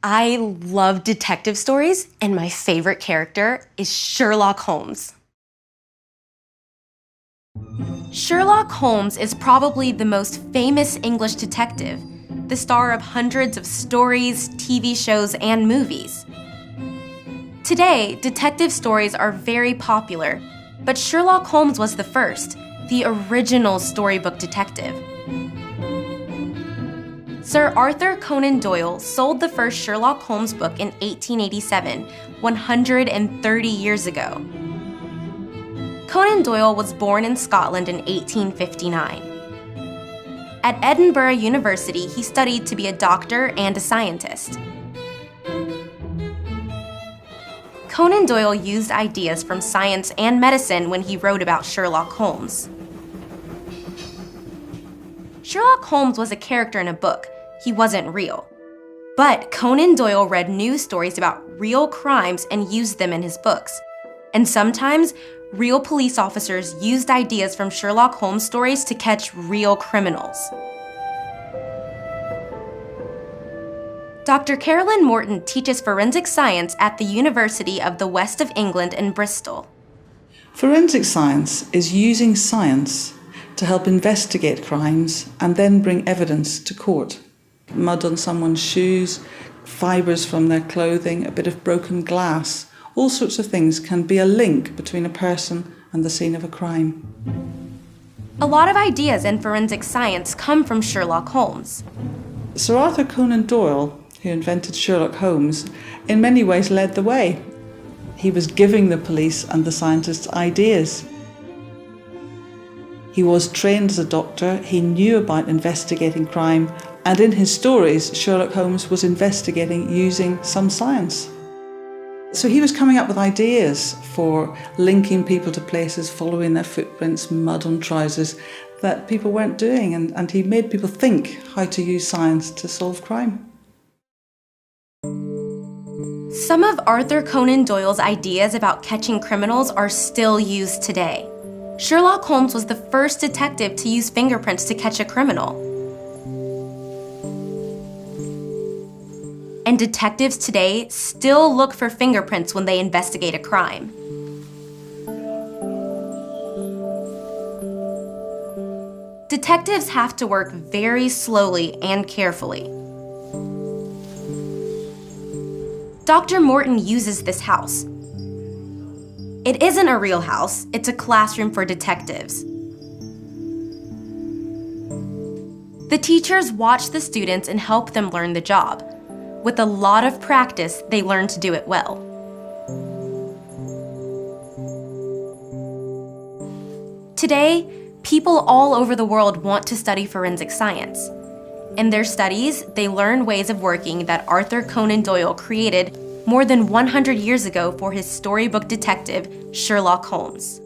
I love detective stories, and my favorite character is Sherlock Holmes. Sherlock Holmes is probably the most famous English detective, the star of hundreds of stories, TV shows, and movies. Today, detective stories are very popular, but Sherlock Holmes was the first, the original storybook detective. Sir Arthur Conan Doyle sold the first Sherlock Holmes book in 1887, 130 years ago. Conan Doyle was born in Scotland in 1859. At Edinburgh University, he studied to be a doctor and a scientist. Conan Doyle used ideas from science and medicine when he wrote about Sherlock Holmes. Sherlock Holmes was a character in a book. He wasn't real. But Conan Doyle read news stories about real crimes and used them in his books. And sometimes, real police officers used ideas from Sherlock Holmes stories to catch real criminals. Dr. Carolyn Morton teaches forensic science at the University of the West of England in Bristol. Forensic science is using science to help investigate crimes and then bring evidence to court. Mud on someone's shoes, fibres from their clothing, a bit of broken glass, all sorts of things can be a link between a person and the scene of a crime. A lot of ideas in forensic science come from Sherlock Holmes. Sir Arthur Conan Doyle, who invented Sherlock Holmes, in many ways led the way. He was giving the police and the scientists ideas. He was trained as a doctor, he knew about investigating crime, and in his stories, Sherlock Holmes was investigating using some science. So he was coming up with ideas for linking people to places, following their footprints, mud on trousers, that people weren't doing, and he made people think how to use science to solve crime. Some of Arthur Conan Doyle's ideas about catching criminals are still used today. Sherlock Holmes was the first detective to use fingerprints to catch a criminal. And detectives today still look for fingerprints when they investigate a crime. Detectives have to work very slowly and carefully. Dr. Morton uses this house. It isn't a real house, it's a classroom for detectives. The teachers watch the students and help them learn the job. With a lot of practice, they learn to do it well. Today, people all over the world want to study forensic science. In their studies, they learn ways of working that Arthur Conan Doyle created more than 100 years ago for his storybook detective, Sherlock Holmes.